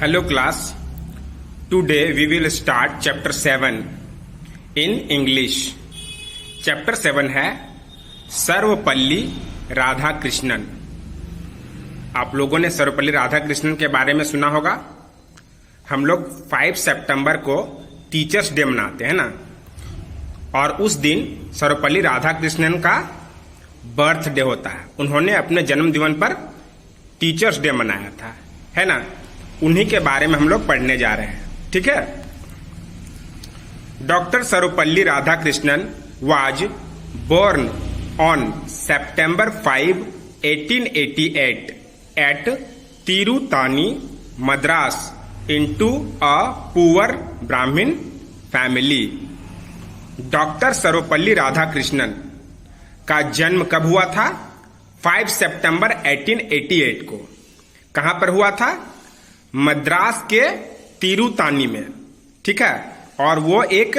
Hello class. Today we will start chapter 7 in English. Chapter 7 है सर्वपल्ली राधाकृष्णन. आप लोगों ने सर्वपल्ली राधाकृष्णन के बारे में सुना होगा. हम लोग 5 सितंबर को टीचर्स डे मनाते हैं ना, और उस दिन सर्वपल्ली राधाकृष्णन का बर्थडे होता है. उन्होंने अपने जन्मदिन पर टीचर्स डे मनाया था, है ना. उन्हीं के बारे में हम लोग पढ़ने जा रहे हैं. ठीक है. Doctor Sarvepalli Radhakrishnan was born on September 5, 1888 at Tiruttani, Madras into a poor Brahmin family. Doctor Sarvepalli Radhakrishnan का जन्म कब हुआ था? 5 सितंबर 1888 को. कहां पर हुआ था? मद्रास के तिरुतानी में. ठीक है. और वो एक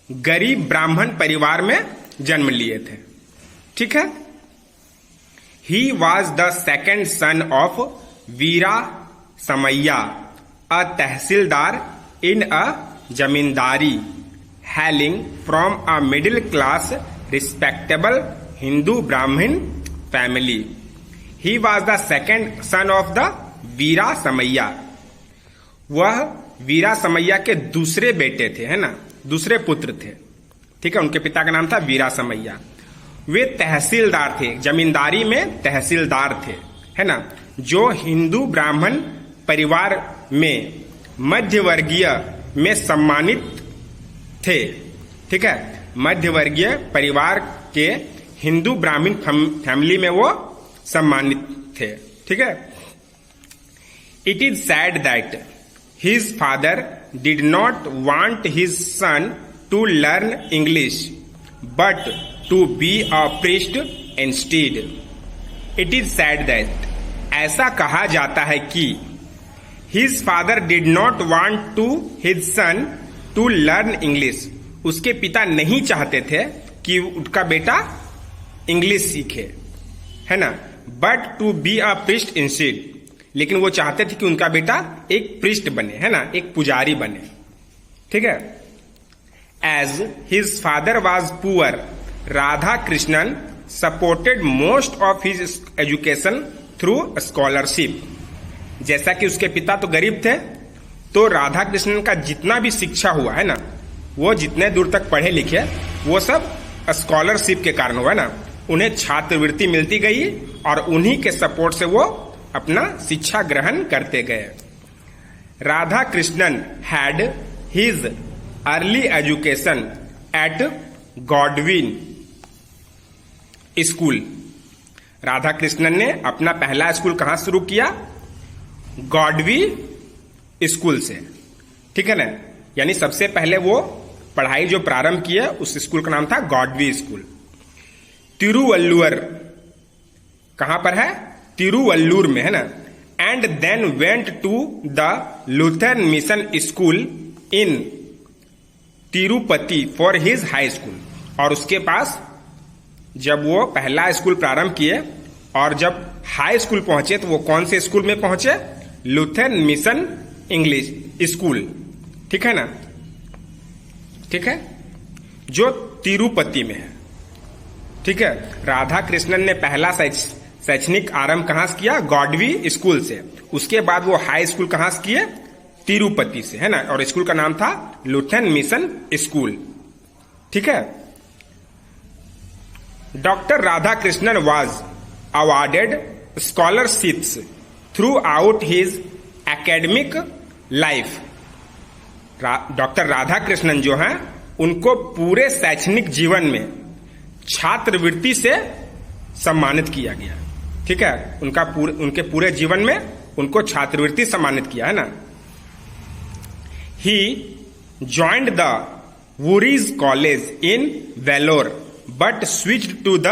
गरीब ब्राह्मण परिवार में जन्म लिए थे. ठीक है. He was the second son of Veera Samaiah, a tehsildar in a zamindari, hailing from a middle class respectable Hindu Brahmin family. He was the second son of the वीरा समैया. वह वीरा समैया के दूसरे बेटे थे, है ना, दूसरे पुत्र थे. ठीक है. उनके पिता का नाम था वीरा समैया. वे तहसीलदार थे, जमींदारी में तहसीलदार थे, है ना, जो हिंदू ब्राह्मण परिवार में मध्यवर्गीय में सम्मानित थे. ठीक है. मध्यवर्गीय परिवार के हिंदू ब्राह्मण फैमिली में वो सम्मानित थे. ठीक है. It is sad that his father did not want his son to learn English, but to be a priest instead. It is sad that ऐसा कहा जाता है कि his father did not want to his son to learn English. उसके पिता नहीं चाहते थे कि उनका बेटा इंग्लिश सीखे, है ना, but to be a priest instead. लेकिन वो चाहते थे कि उनका बेटा एक प्रिस्ट बने, है ना, एक पुजारी बने. ठीक है. As his father was poor, Radhakrishnan supported most of his education through scholarship. जैसा कि उसके पिता तो गरीब थे, तो राधा कृष्णन का जितना भी शिक्षा हुआ, है ना, वो जितने दूर तक पढ़े लिखे, वो सब स्कॉलरशिप के कारण हुआ, है ना. उन्हें छात्रवृत्ति मिलती गई और उन्हीं के सपोर्ट से वो अपना शिक्षा ग्रहण करते गए. Radha Krishnan had his early education at Godwin school. Radha Krishnan ने अपना पहला स्कूल कहां शुरू किया? गॉडवी स्कूल से. ठीक है ना. यानी सबसे पहले वो पढ़ाई जो प्रारंभ किया, उस स्कूल का नाम था गॉडवी स्कूल. तिरुवल्लुवर कहां पर है? तिरुवल्लूर में, है ना. And then went to the Lutheran mission school in Tirupati for his high school. और उसके पास जब वो पहला स्कूल प्रारंभ किए और जब हाई स्कूल पहुंचे, तो वो कौन से स्कूल में पहुंचे? Lutheran mission English school. ठीक है ना. ठीक है. जो तिरुपति में है. ठीक है. राधा कृष्णन ने पहला शैक्षणिक आरंभ कहां से किया? गॉडवी स्कूल से. उसके बाद वो हाई स्कूल कहां से किए? तिरुपति से, है ना. और स्कूल का नाम था लुथरन मिशन स्कूल. ठीक है. Doctor Radha Krishnan was awarded scholarships through out his academic life. Doctor Radha Krishnan जो हैं, उनको पूरे शैक्षणिक जीवन में छात्रवृत्ति से सम्मानित किया गया. ठीक है. उनके पूरे जीवन में उनको छात्रवृत्ति सम्मानित किया, है ना. He joined the Voorhees College in Vellore but switched to the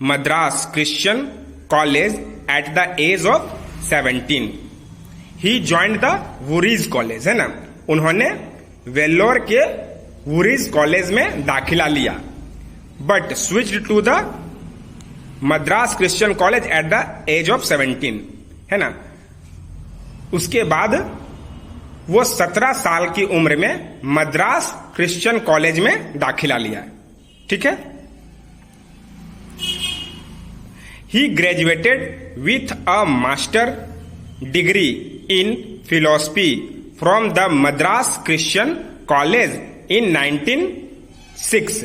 Madras Christian College at the age of 17. He joined the Voorhees College, है ना. उन्होंने वेलोर के वुरीज कॉलेज में दाखिला लिया, but switched to the Madras Christian College at the age of 17, है ना. उसके बाद वो 17 साल की उम्र में मद्रास क्रिश्चियन कॉलेज में दाखिला लिया। ठीक है। He graduated with a master degree in philosophy from the Madras Christian College in 1906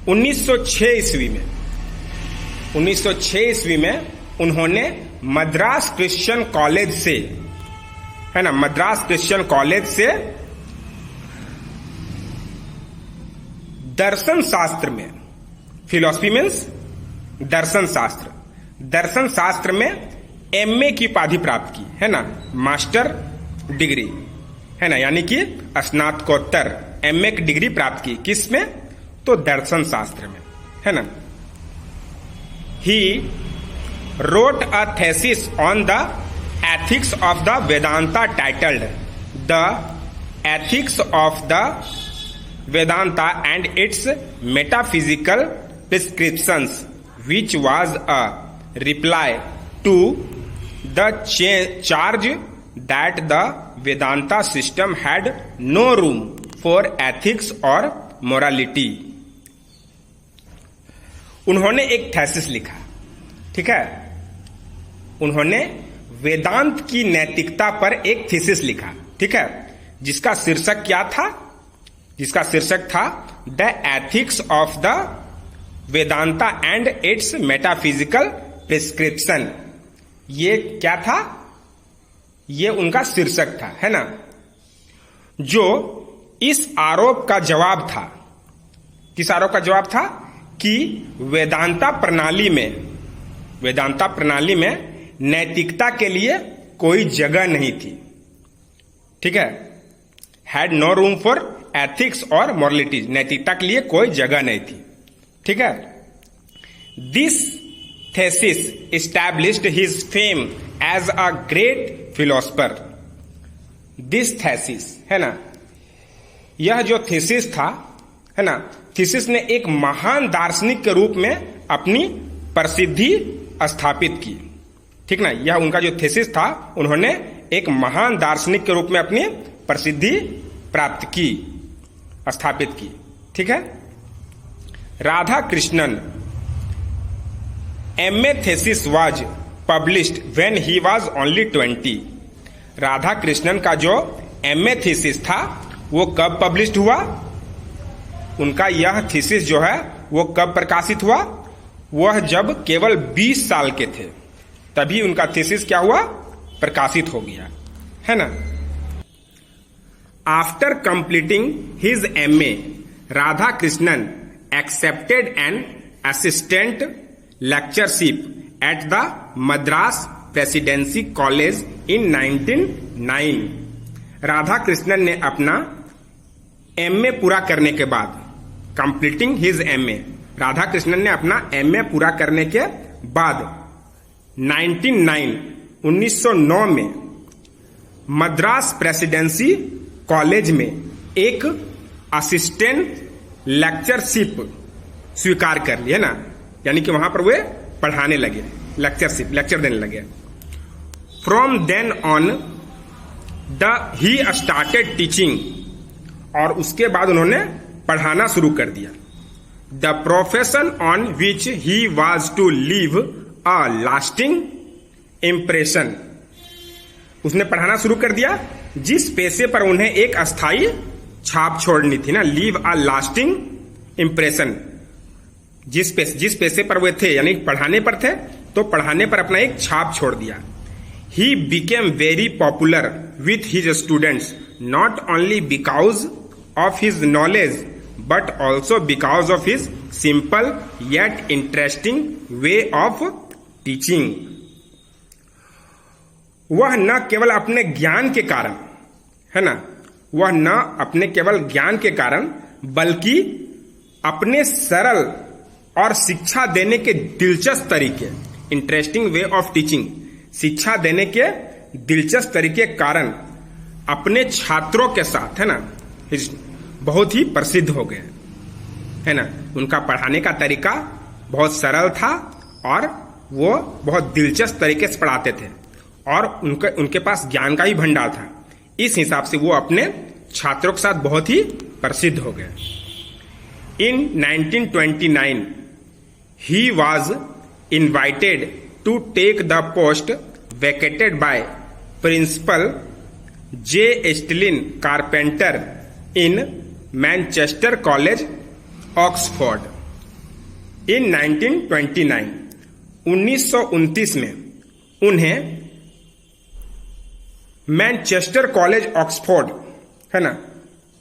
1906 ईस्वी में उन्होंने मद्रास क्रिश्चियन कॉलेज से, है ना, मद्रास क्रिश्चियन कॉलेज से दर्शन शास्त्र में, फिलॉसफी मीन्स दर्शन शास्त्र में एमए की उपाधि प्राप्त की, है ना, मास्टर डिग्री, है ना, यानी कि स्नातकोत्तर एमए की डिग्री प्राप्त की। किस में? तो दर्शन शास्त्र में, है ना। ही wrote a thesis on the ethics of the Vedanta titled The Ethics of the Vedanta and its Metaphysical Prescriptions, which was a reply to the charge that the Vedanta system had no room for ethics or morality. उन्होंने एक thesis लिखा। ठीक है। उन्होंने वेदांत की नैतिकता पर एक थीसिस लिखा। ठीक है। जिसका शीर्षक क्या था? जिसका शीर्षक था the ethics of the Vedanta and it's metaphysical prescription. ये क्या था? ये उनका शीर्षक था, है ना, जो इस आरोप का जवाब था। किस आरोप का जवाब था? कि वेदांता प्रणाली में नैतिकता के लिए कोई जगह नहीं थी। ठीक है। Had no room for ethics और मॉरलिटी, नैतिकता के लिए कोई जगह नहीं थी। ठीक है। This thesis established his fame as a great philosopher. This thesis, है ना, यह जो थीसिस था, है ना, थीसिस ने एक महान दार्शनिक के रूप में अपनी प्रसिद्धि स्थापित की। ठीक ना। यह उनका जो थीसिस था, उन्होंने एक महान दार्शनिक के रूप में अपनी प्रसिद्धि प्राप्त की, स्थापित की। ठीक है। Radha Krishnan MA thesis was published when he was only 20। Radha Krishnan का जो एमए थीसिस था वो कब पब्लिश्ड हुआ? उनका यह थीसिस जो है वो कब प्रकाशित हुआ? वह जब केवल 20 साल के थे, तभी उनका थीसिस क्या हुआ? प्रकाशित हो गया, है ना। After completing his MA, Radha Krishnan accepted an assistant lectureship at the Madras presidency college in 1909। Radha Krishnan ने अपना एमए पूरा करने के बाद, completing his MA, Radha Krishnan ने अपना एमए पूरा करने के बाद 1909 में मद्रास प्रेसिडेंसी कॉलेज में एक असिस्टेंट लेक्चरशिप स्वीकार कर ली, है ना, यानी कि वहां पर वे पढ़ाने लगे, लेक्चर देने लगे। From then on he started teaching, और उसके बाद उन्होंने पढ़ाना शुरू कर दिया। The profession on which he was to leave a lasting impression, उसने पढ़ाना शुरू कर दिया जिस पेशे पर उन्हें एक अस्थाई छाप छोड़नी थी ना, लीव अ लास्टिंग इम्प्रेशन। जिस पेशे पर वे थे, यानी पढ़ाने पर थे, तो पढ़ाने पर अपना एक छाप छोड़ दिया। He became very popular with his students, not only because of his knowledge but also because of his simple yet interesting way of teaching. वह न केवल अपने ज्ञान के कारण, है ना, वह न अपने केवल ज्ञान के कारण बल्कि अपने सरल और शिक्षा देने के दिलचस्प तरीके, इंटरेस्टिंग वे ऑफ टीचिंग, शिक्षा देने के दिलचस्प तरीके के कारण अपने छात्रों के साथ, है ना, बहुत ही प्रसिद्ध हो गए, है ना। उनका पढ़ाने का तरीका बहुत सरल था और वो बहुत दिलचस्प तरीके से पढ़ाते थे, और उनके पास ज्ञान का ही भंडार था। इस हिसाब से वो अपने छात्रों के साथ बहुत ही प्रसिद्ध हो गए। In 1929 he was invited to take the post vacated by principal J Estlin Carpenter in Manchester College Oxford. In 1929 1929 में उन्हें मैनचेस्टर कॉलेज ऑक्सफोर्ड, है ना,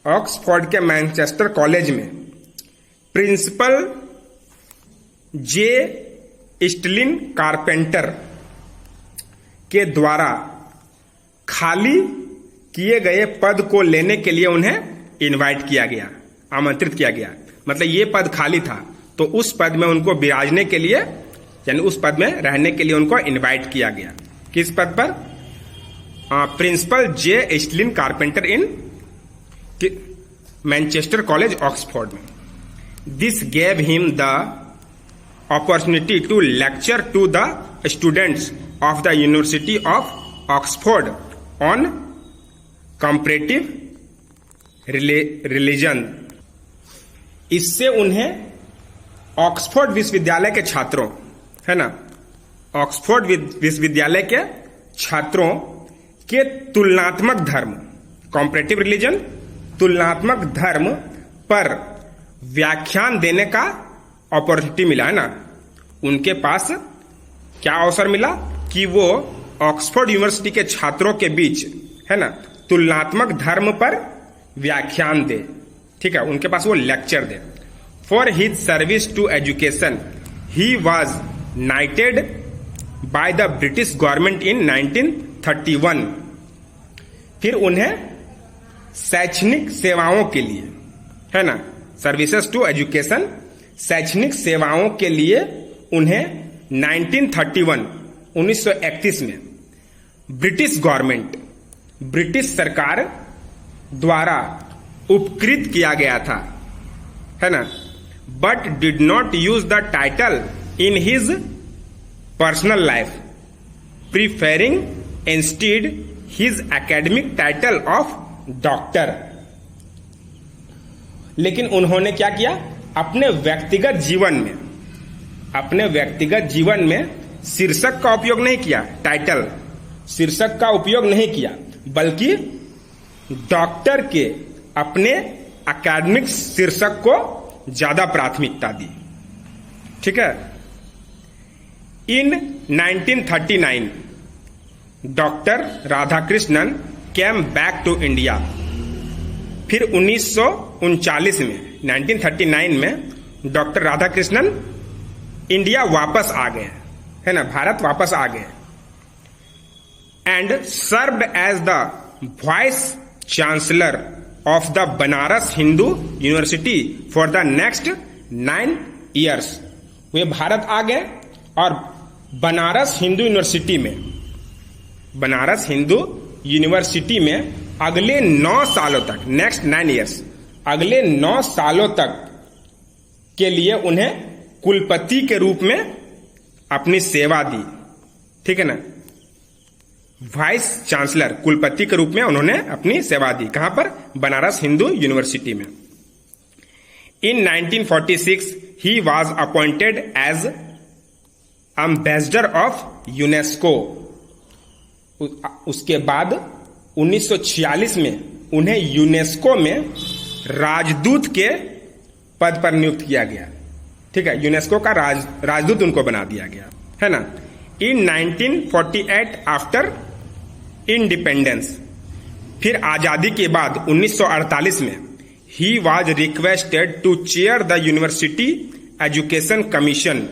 ऑक्सफोर्ड के मैनचेस्टर कॉलेज में प्रिंसिपल जे स्टिलिन कारपेंटर के द्वारा खाली किए गए पद को लेने के लिए उन्हें इनवाइट किया गया, आमंत्रित किया गया। मतलब ये पद खाली था तो उस पद में उनको विराजने के लिए, यानी उस पद में रहने के लिए उनको इनवाइट किया गया। किस पद पर? Principal J Estlin Carpenter in Manchester College Oxford में। This gave him the opportunity to lecture to the students of the University of Oxford on comparative religion. इससे उन्हें ऑक्सफोर्ड विश्वविद्यालय के छात्रों, है ना, ऑक्सफोर्ड विश्वविद्यालय के छात्रों के तुलनात्मक धर्म, कंपैरेटिव रिलीजन, तुलनात्मक धर्म पर व्याख्यान देने का अपॉर्चुनिटी मिला, है ना। उनके पास क्या अवसर मिला कि वो ऑक्सफोर्ड यूनिवर्सिटी के छात्रों के बीच, है ना, तुलनात्मक धर्म पर व्याख्यान दे। ठीक है, उनके पास वो लेक्चर दे। For his service to education he was knighted by the British government in 1931। फिर उन्हें शैक्षणिक सेवाओं के लिए, है ना, सर्विसेज टू एजुकेशन, शैक्षणिक सेवाओं के लिए उन्हें 1931 1931 में ब्रिटिश गवर्नमेंट, ब्रिटिश सरकार द्वारा उपकृत किया गया था, है ना, but did not use the title in his personal life, preferring instead his academic title of doctor. लेकिन उन्होंने क्या किया? अपने व्यक्तिगत जीवन में शीर्षक का उपयोग नहीं किया, टाइटल, शीर्षक का उपयोग नहीं किया, बल्कि डॉक्टर के अपने एकेडमिक शीर्षक को ज्यादा प्राथमिकता दी। ठीक है। In 1939 doctor Radhakrishnan came back to India. फिर 1939 में, 1939 में डॉक्टर राधाकृष्णन इंडिया वापस आ गए, है ना, भारत वापस आ गए। And served as the vice chancellor of the Banaras Hindu University for the next 9 years। वे भारत आ गए और बनारस हिंदू यूनिवर्सिटी में अगले 9 सालों तक, नेक्स्ट 9 years, अगले 9 सालों तक के लिए उन्हें कुलपति के रूप में अपनी सेवा दी। ठीक है ना, वाइस चांसलर, कुलपति के रूप में उन्होंने अपनी सेवा दी। कहां पर? बनारस हिंदू यूनिवर्सिटी में। In 1946 he was appointed as ambassador of UNESCO. उसके बाद 1946 में उन्हें यूनेस्को में राजदूत के पद पर नियुक्त किया गया। ठीक है, यूनेस्को का राजदूत उनको बना दिया गया, है ना। इन 1948 आफ्टर इंडिपेंडेंस, फिर आजादी के बाद 1948 में he was requested to chair the university education commission.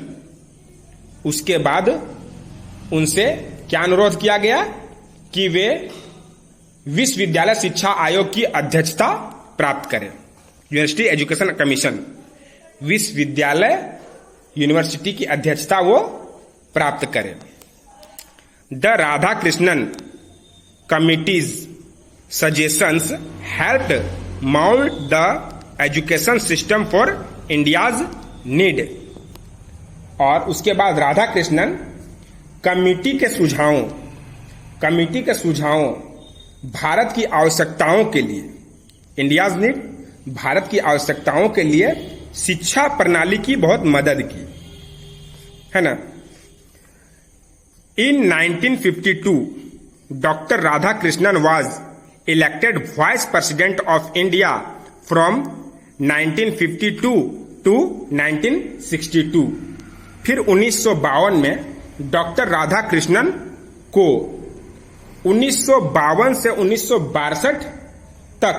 उसके बाद उनसे क्या अनुरोध किया गया कि वे विश्वविद्यालय शिक्षा आयोग की अध्यक्षता प्राप्त करें। यूनिवर्सिटी एजुकेशन कमीशन, विश्वविद्यालय यूनिवर्सिटी की अध्यक्षता वो प्राप्त करें। The Radhakrishnan committees suggestions helped mould the education system for India's need. और उसके बाद राधाकृष्णन कमिटी के सुझावों कमिटी के सुझावों भारत की आवश्यकताओं के लिए, इंडियाज नीड, भारत की आवश्यकताओं के लिए शिक्षा प्रणाली की बहुत मदद की, है ना। In 1952 doctor Radhakrishnan was elected vice president of India from 1952 to 1962। फिर 1952 में डॉक्टर राधाकृष्णन को 1952 से 1962 तक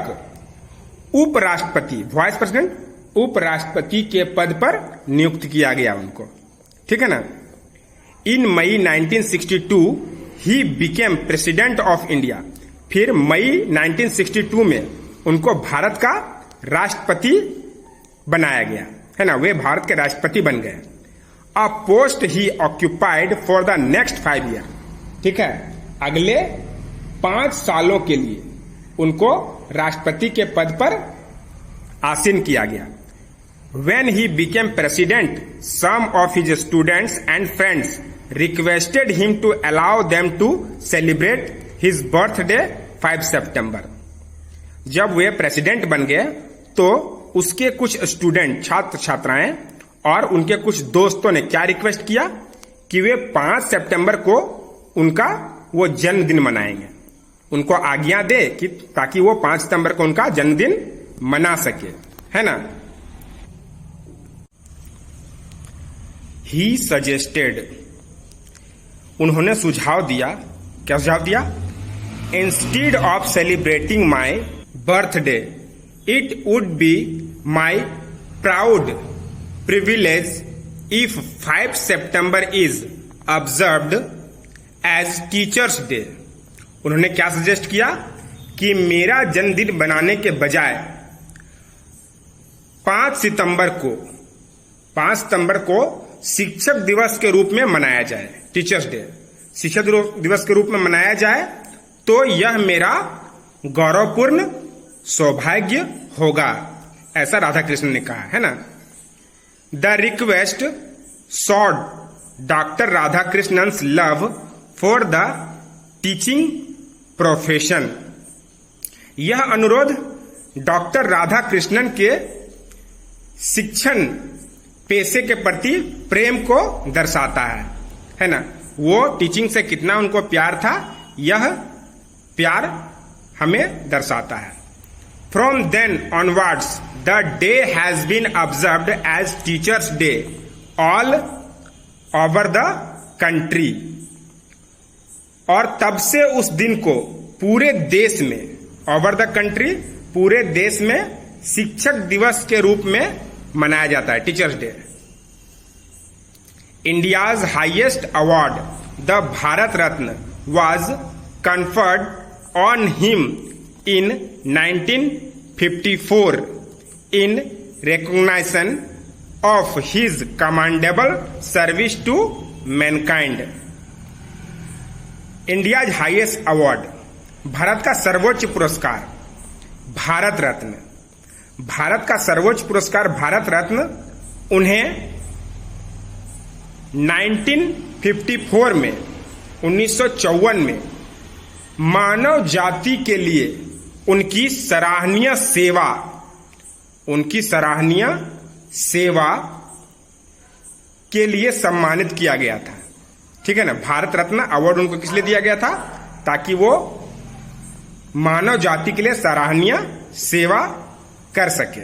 उपराष्ट्रपति, वाइस प्रेसिडेंट, उपराष्ट्रपति के पद पर नियुक्त किया गया उनको, ठीक है ना। इन मई 1962 he became president of India. फिर मई 1962 में उनको भारत का राष्ट्रपति बनाया गया, है ना, वे भारत के राष्ट्रपति बन गए। अ post he occupied for the next 5 year, ठीक है, अगले 5 सालों के लिए उनको राष्ट्रपति के पद पर आसीन किया गया। When he became president, some of his students and friends requested him to allow them to celebrate his birthday 5 सितंबर। जब वे प्रेसिडेंट बन गए तो उसके कुछ स्टूडेंट, छात्र छात्राएं और उनके कुछ दोस्तों ने क्या रिक्वेस्ट किया कि वे 5 सितंबर को उनका वो जन्मदिन मनाएंगे, उनको आज्ञा दे कि ताकि वो 5 सितंबर को उनका जन्मदिन मना सके, है ना। ही सजेस्टेड, उन्होंने सुझाव दिया, क्या सुझाव दिया? Instead of celebrating my birthday it would be my proud privilege if 5 September is observed as teachers day. उन्होंने क्या सजेस्ट किया कि मेरा जन्मदिन बनाने के बजाय 5 सितंबर को शिक्षक दिवस के रूप में मनाया जाए, टीचर्स डे शिक्षक दिवस के रूप में मनाया जाए, तो यह मेरा गौरवपूर्ण सौभाग्य होगा, ऐसा राधाकृष्णन ने कहा, है ना। The request showed doctor Radhakrishnan's love for the teaching profession. यह अनुरोध डॉक्टर राधाकृष्णन के शिक्षण पेशे के प्रति प्रेम को दर्शाता है ना। वो टीचिंग से कितना उनको प्यार था, यह प्यार हमें दर्शाता है। From then onwards the day has been observed as teachers day all over the country. और तब से उस दिन को पूरे देश में, ओवर द कंट्री, पूरे देश में शिक्षक दिवस के रूप में मनाया जाता है, teachers day. India's highest award the Bharat Ratna was conferred on him in 1954 in recognition of his commendable service to mankind. India's highest award, Bharat का सर्वोच्च पुरस्कार भारत रत्न, भारत का सर्वोच्च पुरस्कार भारत रत्न उन्हें 1954 में, 1954 में मानव जाति के लिए उनकी सराहनीय सेवा के लिए सम्मानित किया गया था, ठीक है ना। भारत रत्न अवार्ड उनको किस लिए दिया गया था? ताकि वो मानव जाति के लिए सराहनीय सेवा कर सके,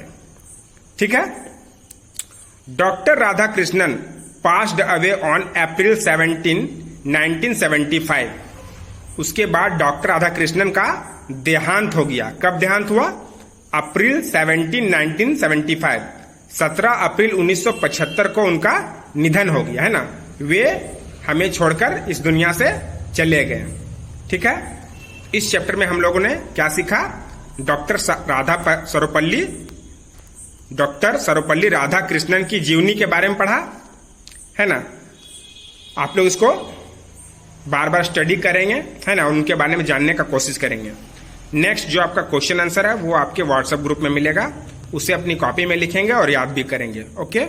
ठीक है। Doctor Radhakrishnan passed away on April 17, 1975। उसके बाद डॉक्टर राधाकृष्णन का देहांत हो गया। कब देहांत हुआ? अप्रैल 17, 1975, 17 अप्रैल 1975 को उनका निधन हो गया, है ना। वे हमें छोड़कर इस दुनिया से चले गए, ठीक है। इस चैप्टर में हम लोगों ने क्या सीखा? डॉक्टर सर्वपल्ली राधाकृष्णन की जीवनी के बारे में पढ़ा, है ना। आप लोग इसको बार बार स्टडी करेंगे, है ना, उनके बारे में जानने का कोशिश करेंगे। नेक्स्ट जो आपका क्वेश्चन आंसर है वो आपके व्हाट्सएप ग्रुप में मिलेगा, उसे अपनी कॉपी में लिखेंगे और याद भी करेंगे। ओके।